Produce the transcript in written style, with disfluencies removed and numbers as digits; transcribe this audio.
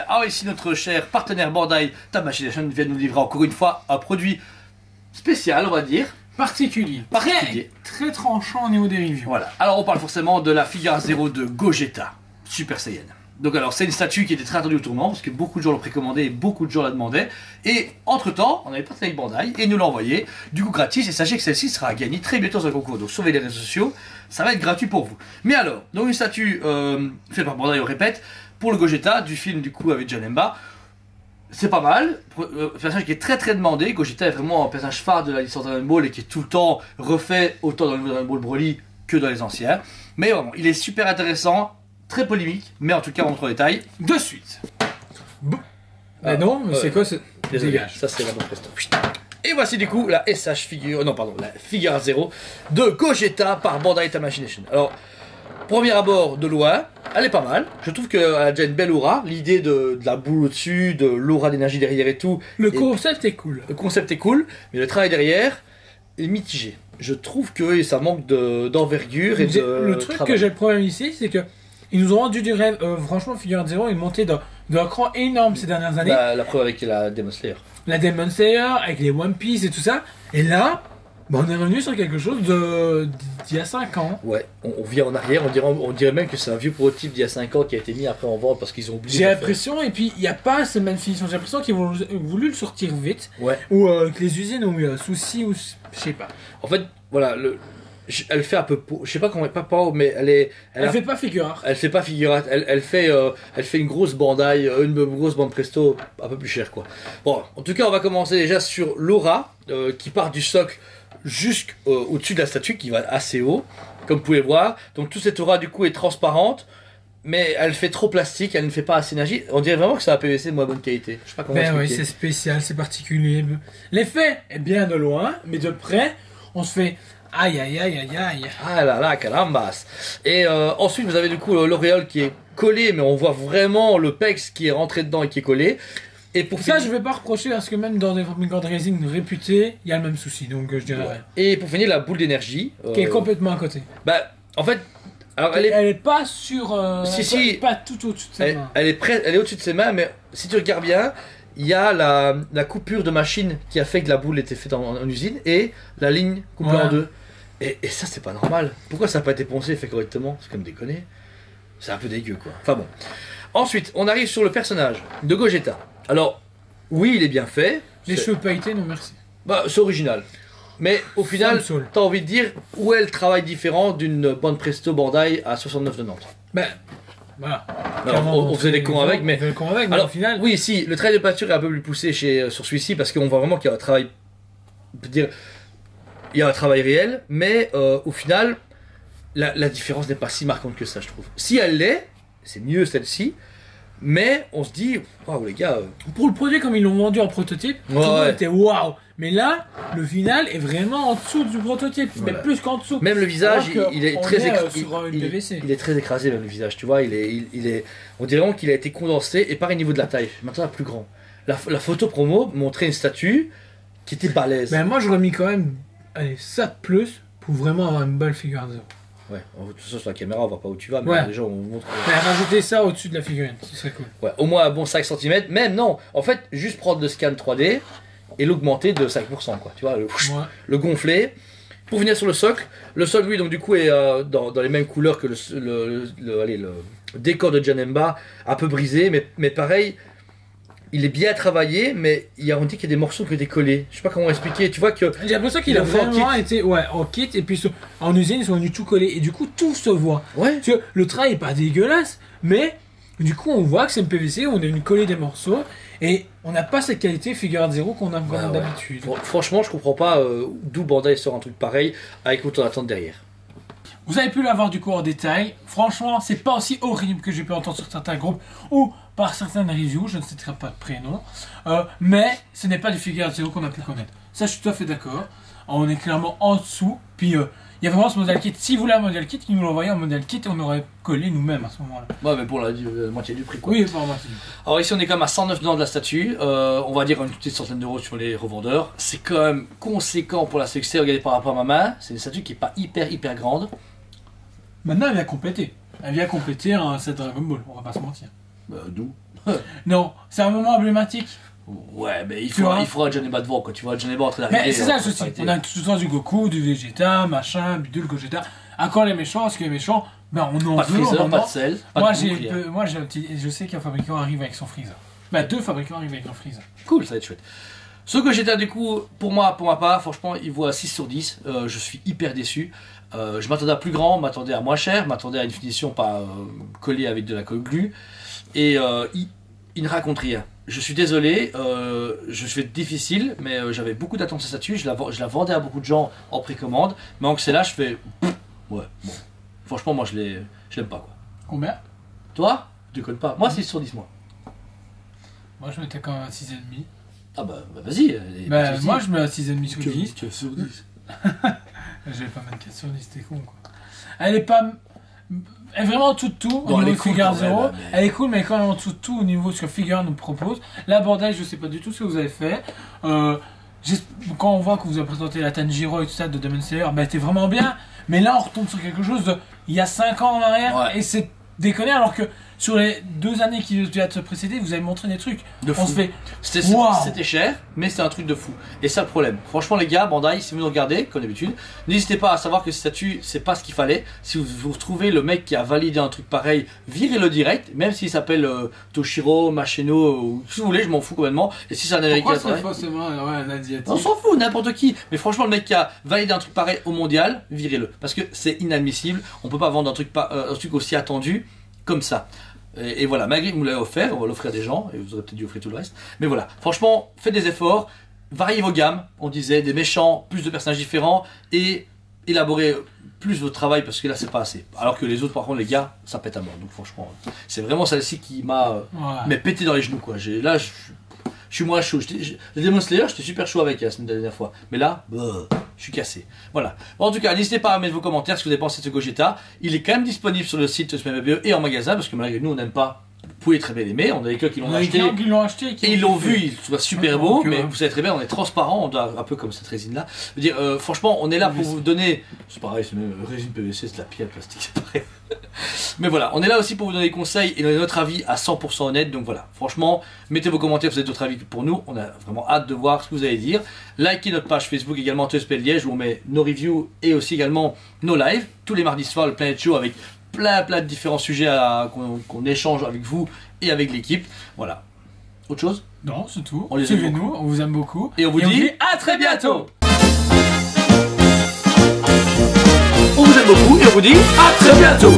Alors ici notre cher partenaire Bandai Tamashii Nation vient nous livrer encore une fois un produit spécial, on va dire. Particulier. Très tranchant au niveau des reviews. Voilà. Alors on parle forcément de la Figure 0 de Gogeta, Super Saiyan. Donc alors c'est une statue qui était très attendue au tournant parce que beaucoup de gens l'ont précommandé et beaucoup de gens la demandaient. Et entre temps, on avait parlé avec Bandai et nous l'a envoyé du coup gratis. Et sachez que celle-ci sera à gagner très bientôt sur le concours. Donc surveillez les réseaux sociaux, ça va être gratuit pour vous. Mais alors, donc une statue faite par Bandai, on répète, pour le Gogeta du film du coup avec Janemba. C'est pas mal, personnage qui est très demandé. Gogeta est vraiment un personnage phare de la licence Dragon Ball et qui est tout le temps refait autant dans le Dragon Ball Broly que dans les anciens. Mais vraiment, il est super intéressant, très polémique, mais en tout cas on rentre en détail de suite. Mais non, mais c'est quoi ce... Dégage. Ça c'est la bonne presto. Et voici du coup la SH Figure, non pardon, la Figure 0 de Gogeta par Bandai Tamashii Nation. Alors, premier abord de loin, elle est pas mal. Je trouve qu'elle a déjà une belle aura. L'idée de la boule au-dessus, de l'aura d'énergie derrière et tout. Le concept est cool. Le concept est cool, mais le travail derrière est mitigé. Je trouve que ça manque d'envergure et de le truc travail. Que j'ai le problème ici, c'est que ils nous ont rendu du rêve. Franchement, Figure 0 est montée d'un cran énorme ces dernières années. La preuve avec la Demon Slayer. La Demon Slayer, avec les One Piece et tout ça. Et là, on est revenu sur quelque chose d'il y a 5 ans. Ouais, on vient en arrière, on dirait même que c'est un vieux prototype d'il y a 5 ans qui a été mis après en vente parce qu'ils ont oublié. J'ai l'impression, et puis il n'y a pas cette même finition. J'ai l'impression qu'ils ont voulu le sortir vite. Ouais. Ou que les usines ont eu un souci, ou je sais pas. En fait, voilà, elle fait un peu, je sais pas comment, pas mais elle fait pas figure art. Elle fait pas figure art, elle fait une grosse Bandai, une grosse bande presto, un peu plus chère quoi. Bon, en tout cas, on va commencer déjà sur l'aura qui part du socle jusqu'au-dessus de la statue qui va assez haut, comme vous pouvez voir. Donc toute cette aura du coup est transparente, mais elle fait trop plastique, elle ne fait pas assez d'énergie. On dirait vraiment que c'est un PVC de moins bonne qualité. Je sais pas comment expliquer. Oui, c'est spécial, c'est particulier. L'effet est bien de loin, mais de près, on se fait aïe aïe aïe aïe aïe. Ah là là, carambas. Et ensuite vous avez du coup l'auréole qui est collé, mais on voit vraiment le pex qui est rentré dedans et qui est collé. Et pour ça, je vais pas reprocher parce que même dans des fabricants de résine réputés, il y a le même souci, donc je dirais rien. Et pour finir, la boule d'énergie. Qui est complètement à côté. Bah, en fait, alors elle est pas sur. Si, pas tout au-dessus de ses mains. Elle est au-dessus de ses mains, mais si tu regardes bien, il y a la coupure de machine qui a fait que la boule était faite en usine et la ligne coupée en deux. Et ça, c'est pas normal. Pourquoi ça n'a pas été poncé et fait correctement? C'est comme déconner. C'est un peu dégueu, quoi. Enfin bon. Ensuite, on arrive sur le personnage de Gogeta. Alors, oui, il est bien fait. Les cheveux pailletés, non merci. Bah, c'est original. Mais au final, t'as envie de dire où est le travail différent d'une bande presto Bandai à 69,90. Ben, voilà. On faisait des cons avec, mais. Alors, au final. Oui, si, le travail de peinture est un peu plus poussé sur celui-ci parce qu'on voit vraiment qu'il y a un travail. On peut dire. Il y a un travail réel, mais au final, la différence n'est pas si marquante que ça, je trouve. Si elle l'est, c'est mieux celle-ci. Mais on se dit, waouh les gars. Pour le produit comme ils l'ont vendu en prototype, tout le monde était waouh. Mais là, le final est vraiment en dessous du prototype, mais plus qu'en dessous. Même le visage, il est très écrasé. Il est très écrasé même le visage, tu vois. Il est, on dirait vraiment qu'il a été condensé. Et pareil niveau de la taille. Maintenant, plus grand. La photo promo montrait une statue qui était balèze. Mais moi, j'aurais mis quand même, allez, ça de plus pour vraiment avoir une belle figure 0. Ouais, de toute façon sur la caméra on voit pas où tu vas, mais déjà on montre. Mais rajouter ça au-dessus de la figurine, ce serait cool. Ouais, au moins un bon 5 cm, même non, en fait, juste prendre le scan 3D et l'augmenter de 5%, quoi, tu vois, le gonfler. Pour venir sur le socle lui donc du coup est dans les mêmes couleurs que le décor de Janemba, un peu brisé, mais pareil. Il est bien travaillé, mais on dit qu'il y a des morceaux qui ont été collés. Je sais pas comment expliquer. Tu vois que. J'ai l'impression qu'il a vraiment été en kit et puis en usine ils sont venus tout coller et du coup tout se voit. Ouais. Tu vois, le travail est pas dégueulasse, mais du coup on voit que c'est une PVC, on est venu coller des morceaux et on n'a pas cette qualité figure 0 qu'on a d'habitude. Franchement, je comprends pas d'où Bandai sort un truc pareil avec autant d'attente derrière. Vous avez pu l'avoir du coup en détail. Franchement, c'est pas aussi horrible que j'ai pu entendre sur certains groupes ou par certaines reviews, je ne citerai pas de prénom. Mais ce n'est pas du figure 0 qu'on a pu connaître. Ça, je suis tout à fait d'accord. On est clairement en dessous. Puis, il y a vraiment ce modèle kit. Si vous voulez un modèle kit, ils nous l'envoyaient en modèle kit et on aurait collé nous-mêmes à ce moment-là. Ouais, mais pour la moitié du prix, quoi. Oui, pour la moitié du prix. Alors ici, on est quand même à 109 $ de la statue. On va dire une petite centaine d'euros sur les revendeurs. C'est quand même conséquent pour la succès. Regardez par rapport à ma main. C'est une statue qui n'est pas hyper grande. Maintenant, elle vient compléter. Elle vient compléter un set Dragon Ball, on va pas se mentir. D'où Non, c'est un moment emblématique. Ouais, mais il Tu vois. faudra Janeba devant, quoi. Tu vois Janeba en train d'arriver. Mais c'est ça le on peut souci. fighter. On a tout le temps du Goku, du Vegeta, machin, bidule, Gogeta. À quand les méchants? Est-ce que les méchants, ben on en Pas de veut, freezer, on en pas a. de sel, pas Moi de j'ai boucle, rien. moi j'ai un petit. Je sais qu'un fabricant arrive avec son freezer. Ben 2 fabricants arrivent avec leur freezer. Cool, ça va être chouette. Ce Gogeta, du coup, pour ma part, franchement, il vaut à 6 sur 10. Je suis hyper déçu. Je m'attendais à plus grand, m'attendais à moins cher, m'attendais à une finition pas collée avec de la colle glue. Et il ne raconte rien. Je suis désolé, je vais être difficile, mais j'avais beaucoup d'attentes sur cette statue. Je la vendais à beaucoup de gens en précommande. Mais en que c'est là, je fais. Ouais, bon. Franchement, moi, je l'aime pas, quoi. Combien? Toi? Tu déconnes pas. Moi, 6 sur 10, moi. Moi je mettais quand même à 6,5. Ah bah vas-y. Ben moi je mets à 6,5 sur 10. Tu es sur 10. Je vais pas mettre 4 sur 10, t'es con quoi. Elle est pas. Elle est vraiment en dessous de tout Bon, au elle niveau est de cool Figure quand même, Zero. mais- Elle est cool, mais quand même en dessous de tout au niveau de ce que Figure nous propose. Là, bordel, je sais pas du tout ce que vous avez fait. Quand on voit que vous avez présenté la Tanjiro et tout ça de Demon Slayer, ben c'était vraiment bien. Mais là, on retombe sur quelque chose de il y a 5 ans en arrière Ouais. et c'est déconné alors que sur les 2 années qui viennent de se précéder, vous avez montré des trucs. De On fou. se fait. C'était Wow. c'était cher, mais c'était un truc de fou. Et ça le problème. Franchement les gars, Bandai, si vous nous regardez, comme d'habitude, n'hésitez pas à savoir que ce statut, c'est pas ce qu'il fallait. Si vous retrouvez le mec qui a validé un truc pareil, virez-le direct, même s'il s'appelle Toshiro, Machino, ou ce que vous voulez, je m'en fous complètement. Et si c'est un américain, Pourquoi c'est forcément un asiatique? on s'en fout, n'importe qui. Mais franchement, le mec qui a validé un truc pareil au mondial, virez-le. Parce que c'est inadmissible. On peut pas vendre un truc aussi attendu comme ça. Et voilà, malgré que vous l'avez offert, on va l'offrir à des gens, et vous aurez peut-être dû offrir tout le reste. Mais voilà, franchement, faites des efforts, variez vos gammes, on disait, des méchants, plus de personnages différents, et élaborez plus votre travail, parce que là, c'est pas assez. Alors que les autres, par contre, les gars, ça pète à mort. Donc franchement, c'est vraiment celle-ci qui m'a Ouais. pété dans les genoux, quoi. Là, je suis moins chaud. Le Demon Slayer, j'étais super chaud avec la semaine dernière fois. Mais là, je suis cassé. Voilà. Bon, en tout cas, n'hésitez pas à mettre vos commentaires ce que vous avez pensé de ce Gogeta. Il est quand même disponible sur le site de SMBE et en magasin, parce que malgré nous, on n'aime pas. Vous pouvez très bien l'aimer. On a des gars qui l'ont On a des acheté. clients qui l'ont acheté Et ils l'ont vu, il soit super beau, Donc, mais vous savez très bien, on est transparent, on doit un peu comme cette résine-là. Je veux dire, franchement, on est là pour PVC. vous donner. C'est pareil, c'est une résine PVC, c'est de la pierre plastique, c'est pareil. Mais voilà, on est là aussi pour vous donner des conseils et donner notre avis à 100% honnête. Donc voilà, franchement, mettez vos commentaires, vous avez d'autres avis pour nous. On a vraiment hâte de voir ce que vous allez dire. Likez notre page Facebook également, TSPL Liège, où on met nos reviews et aussi également nos lives. Tous les mardis soirs, le Planet Show avec plein de différents sujets qu'on échange avec vous et avec l'équipe. Voilà. Autre chose? Non, c'est tout. On les aime Suivez-nous, on vous aime beaucoup. Et on vous dit à très bientôt. On vous aime beaucoup et on vous dit à très bientôt.